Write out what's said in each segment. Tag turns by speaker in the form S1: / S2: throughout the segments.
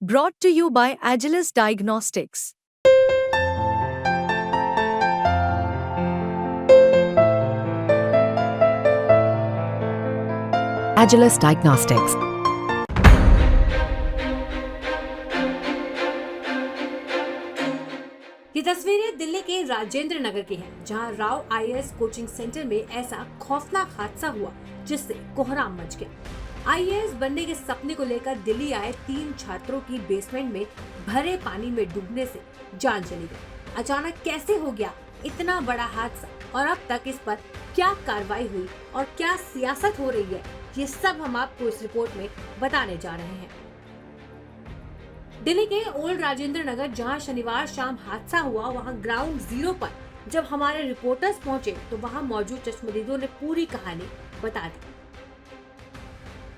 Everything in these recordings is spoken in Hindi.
S1: Brought to you by Agilus Diagnostics.
S2: Agilus Diagnostics.
S3: ये तस्वीरें दिल्ली के राजेंद्र नगर की हैं, जहां राव आईएएस कोचिंग सेंटर में ऐसा खौफनाक हादसा हुआ जिससे कोहराम मच गया। आईएएस बनने के सपने को लेकर दिल्ली आए 3 छात्रों की बेसमेंट में भरे पानी में डूबने से जान चली गई। अचानक कैसे हो गया इतना बड़ा हादसा और अब तक इस पर क्या कार्रवाई हुई और क्या सियासत हो रही है, ये सब हम आपको इस रिपोर्ट में बताने जा रहे हैं। दिल्ली के ओल्ड राजेंद्र नगर जहां शनिवार शाम हादसा हुआ, वहां ग्राउंड जीरो पर जब हमारे रिपोर्टर्स पहुंचे तो वहां मौजूद चश्मदीदों ने पूरी कहानी बता दी।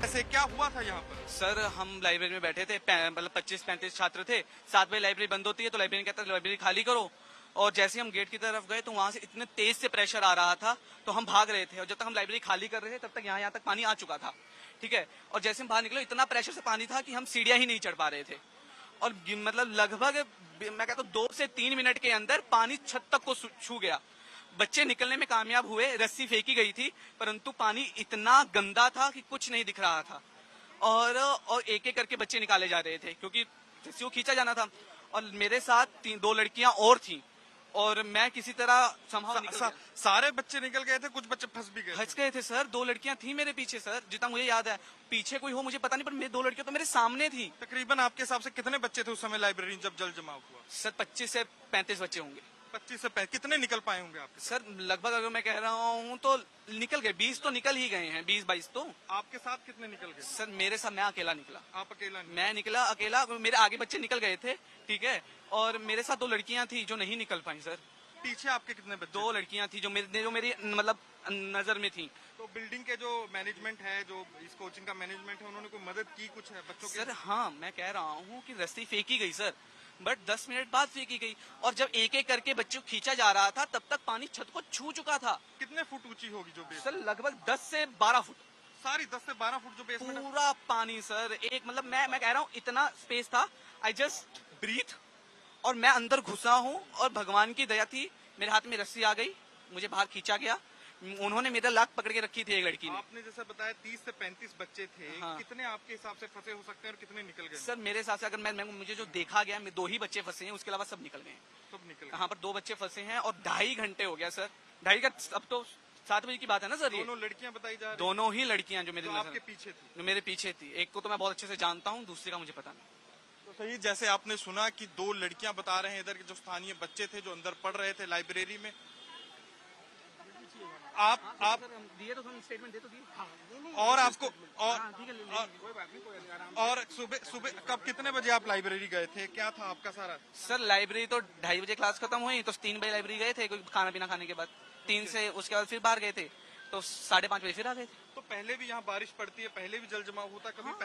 S4: ऐसे क्या हुआ था यहाँ पर?
S5: सर हम लाइब्रेरी में बैठे थे, मतलब 25-35 छात्र थे। 7 बजे लाइब्रेरी बंद होती है तो लाइब्रेरी कहता है लाइब्रेरी खाली करो। और जैसे हम गेट की तरफ गए तो वहां से इतने तेज से प्रेशर आ रहा था तो हम भाग रहे थे, और जब तक हम लाइब्रेरी खाली कर रहे थे तब तक यहाँ तक पानी आ चुका था। ठीक है, और जैसे हम बाहर निकले इतना प्रेशर से पानी था कि हम सीढ़ियां ही नहीं चढ़ पा रहे थे। और मतलब लगभग मैं कहता हूँ 2 से 3 मिनट के अंदर पानी छत तक को छू गया। बच्चे निकलने में कामयाब हुए, रस्सी फेंकी गई थी, परंतु पानी इतना गंदा था कि कुछ नहीं दिख रहा था। और एक एक करके बच्चे निकाले जा रहे थे क्योंकि रस्सी को खींचा जाना था। और मेरे साथ 2 लड़कियां और थी और मैं किसी तरह
S4: सारे बच्चे निकल गए थे, कुछ बच्चे फंस
S5: गए थे सर। 2 लड़कियां थी मेरे पीछे सर, जितना मुझे याद है। पीछे कोई हो मुझे पता नहीं, पर मेरे 2 लड़कियां तो मेरे सामने थी।
S4: तकरीबन आपके हिसाब से कितने बच्चे थे उस समय लाइब्रेरी जब जल जमाव हुआ?
S5: सर 25 से 35 बच्चे होंगे।
S4: 25 से 35 कितने निकल पाए होंगे आपके?
S5: सर लगभग अगर मैं कह रहा हूँ तो निकल गए, 20 तो निकल ही गए हैं, 20-22 तो।
S4: आपके साथ कितने निकल गए?
S5: सर मेरे साथ मैं अकेला निकला।
S4: आप अकेला?
S5: मैं निकला अकेला, मेरे आगे बच्चे निकल गए थे। ठीक है, और मेरे साथ 2 लड़कियां थी जो नहीं निकल पाई सर।
S4: पीछे आपके कितने बच्चे?
S5: 2 लड़कियां थी जो मेरी मतलब नजर में थी।
S4: तो बिल्डिंग के जो मैनेजमेंट है, जो इस कोचिंग का मैनेजमेंट है, उन्होंने कोई मदद की कुछ है बच्चों की?
S5: सर हाँ, मैं कह रहा हूँ कि रस्सी फेंकी गई सर, बट 10 मिनट बाद फेंकी गई। और जब एक एक करके बच्चों को खींचा जा रहा था तब तक पानी छत को छू चुका था।
S4: कितने फुट ऊंची होगी जो बेस?
S5: सर लगभग 10 से 12 फुट।
S4: सारी 10 से 12 फुट जो बेसमेंट?
S5: पूरा पानी सर, एक मतलब मैं कह रहा हूँ इतना स्पेस था। आई जस्ट ब्रीथ और मैं अंदर घुसा हूँ और भगवान की दया थी, मेरे हाथ में रस्सी आ गई, मुझे बाहर खींचा गया। उन्होंने मेरा लात पकड़ के रखी थी एक लड़की ने।
S4: आपने जैसा बताया 30 से 35 बच्चे थे।
S5: हाँ।
S4: कितने आपके हिसाब से फंसे हो सकते हैं और कितने निकल गए?
S5: सर मेरे हिसाब से अगर मुझे जो देखा गया, 2 ही बच्चे फंसे हैं, उसके अलावा सब निकल गए।
S4: सब निकल गए?
S5: यहाँ पर 2 बच्चे फंसे हैं और 2.5 घंटे हो गया सर। 2.5 का अब तो 7 बजे की बात है ना सर। ये
S4: दोनों लड़कियां बताई जा रही?
S5: दोनों ही लड़कियां जो मेरे
S4: आपके पीछे थी?
S5: जो मेरे पीछे थी। एक को तो मैं बहुत अच्छे से जानता हूँ, दूसरे का मुझे पता नहीं।
S4: तो सही, जैसे आपने सुना कि 2 लड़कियां बता रहे हैं इधर के जो स्थानीय बच्चे थे जो अंदर पढ़ रहे थे लाइब्रेरी में। आप
S5: दिए तो स्टेटमेंट दे तो दिए।
S4: और आपको और सुबह कब कितने बजे आप लाइब्रेरी गए थे? क्या था आपका सारा?
S5: सर लाइब्रेरी तो 2:30 बजे क्लास खत्म हुई तो 3 बजे लाइब्रेरी गए थे, कोई खाना पीना खाने के बाद। 3 से उसके बाद फिर बाहर गए थे तो 5:30 बजे फिर आ गए थे।
S4: तो पहले भी यहाँ बारिश पड़ती है, पहले भी जल जमाव होता कभी?
S5: हाँ,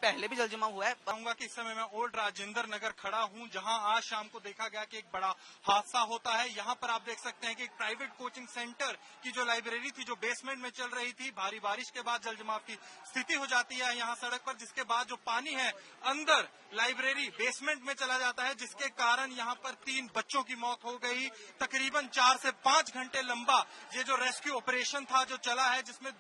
S5: पहले भी जल जमाव हुआ है।
S4: कहूंगा कि इस समय मैं ओल्ड राजेंद्र नगर खड़ा हूँ, जहाँ आज शाम को देखा गया कि एक बड़ा हादसा होता है। यहाँ पर आप देख सकते हैं कि एक प्राइवेट कोचिंग सेंटर की जो लाइब्रेरी थी, जो बेसमेंट में चल रही थी, भारी बारिश के बाद जल जमाव की स्थिति हो जाती है यहाँ सड़क पर, जिसके बाद जो पानी है अंदर लाइब्रेरी बेसमेंट में चला जाता है, जिसके कारण यहाँ पर 3 बच्चों की मौत हो गई। तकरीबन 4 से 5 घंटे लंबा ये जो रेस्क्यू ऑपरेशन था जो चला है, जिसमें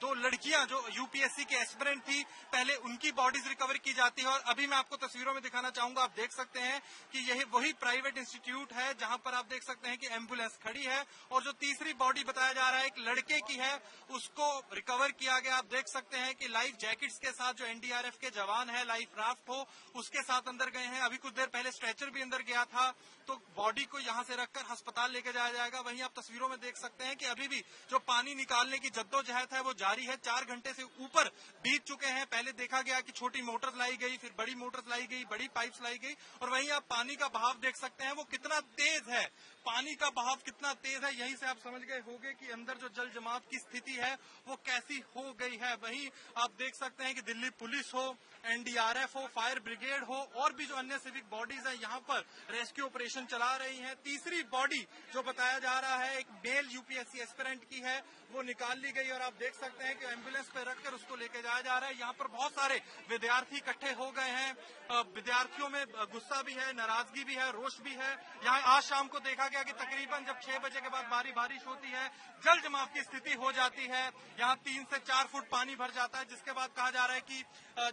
S4: 2 लड़कियां जो यूपीएससी के एस्पिरेंट थी, पहले उनकी बॉडीज रिकवर की जाती है। और अभी मैं आपको तस्वीरों में दिखाना चाहूंगा, आप देख सकते हैं कि यही वही प्राइवेट इंस्टीट्यूट है जहां पर आप देख सकते हैं कि एम्बुलेंस खड़ी है और जो तीसरी बॉडी बताया जा रहा है एक लड़के की है, उसको रिकवर किया गया। आप देख सकते हैं कि लाइफ जैकेट्स के साथ जो एनडीआरएफ के जवान है, लाइफ राफ्ट हो उसके साथ अंदर गए हैं। अभी कुछ देर पहले स्ट्रेचर भी अंदर गया था, तो बॉडी को यहां से रखकर अस्पताल लेके जाया जाएगा। वहीं आप तस्वीरों में देख सकते हैं कि अभी भी जो पानी निकालने की जद्दोजहद है वो जारी है। 4 घंटे से ऊपर बीत चुके हैं। पहले देखा गया कि छोटी मोटर्स लाई गई, फिर बड़ी मोटर्स लाई गई, बड़ी पाइप्स लाई गई, और वहीं आप पानी का बहाव देख सकते हैं वो कितना तेज है। पानी का बहाव कितना तेज है, यहीं से आप समझ गए होंगे कि अंदर जो जल जमाव की स्थिति है वो कैसी हो गई है। वहीं आप देख सकते हैं कि दिल्ली पुलिस हो, एनडीआरएफ हो, फायर ब्रिगेड हो और भी जो अन्य सिविक बॉडीज है यहाँ पर रेस्क्यू ऑपरेशन चला रही है। तीसरी बॉडी जो बताया जा रहा है एक मेल यूपीएससी एस्पिरेंट की है, वो निकाल ली गई और आप देख सकते हैं कि एम्बुलेंस पे रखकर उसको लेके जाया जा रहा है। यहाँ पर बहुत सारे विद्यार्थी इकट्ठे हो गए हैं। विद्यार्थियों में गुस्सा भी है, नाराजगी भी है, रोष भी है। यहाँ आज शाम को देखा गया कि तकरीबन जब 6 बजे के बाद भारी बारिश होती है, जल जमाव की स्थिति हो जाती है। यहाँ 3 से 4 फुट पानी भर जाता है, जिसके बाद कहा जा रहा है कि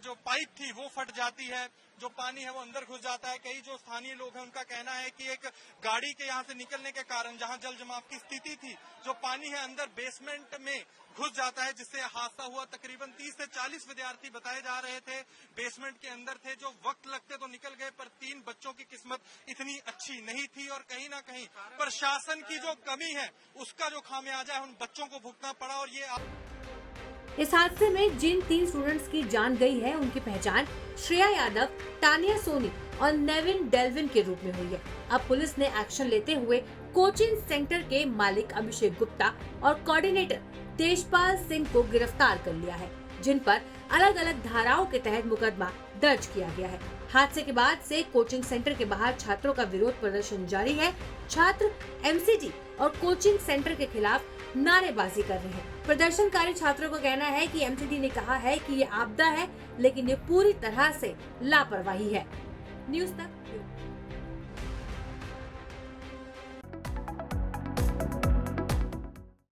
S4: जो पाइप थी वो फट जाती है, जो पानी है वो अंदर घुस जाता है। कई जो स्थानीय लोग हैं उनका कहना है कि एक गाड़ी के यहाँ से निकलने के कारण जहाँ जल जमाव की स्थिति थी, जो पानी है अंदर बेसमेंट में घुस जाता है, जिससे हादसा हुआ। तकरीबन 30 से 40 विद्यार्थी बताए जा रहे थे बेसमेंट के अंदर थे, जो वक्त लगते तो निकल गए, पर 3 बच्चों की किस्मत इतनी अच्छी नहीं थी और कहीं ना कहीं प्रशासन की जो कमी है उसका जो खामियाजा है उन बच्चों को भुगतना पड़ा। और ये
S3: इस हादसे में जिन 3 स्टूडेंट्स की जान गई है उनकी पहचान श्रेया यादव, तानिया सोनी और नेविन डेल्विन के रूप में हुई है। अब पुलिस ने एक्शन लेते हुए कोचिंग सेंटर के मालिक अभिषेक गुप्ता और कोऑर्डिनेटर तेजपाल सिंह को गिरफ्तार कर लिया है, जिन पर अलग अलग धाराओं के तहत मुकदमा दर्ज किया गया है। हादसे के बाद से कोचिंग सेंटर के बाहर छात्रों का विरोध प्रदर्शन जारी है। छात्र एमसीटी और कोचिंग सेंटर के खिलाफ नारेबाजी कर रहे हैं। प्रदर्शनकारी छात्रों का कहना है कि एमसीटी ने कहा है कि ये आपदा है, लेकिन ये पूरी तरह से लापरवाही है। न्यूज़ तक।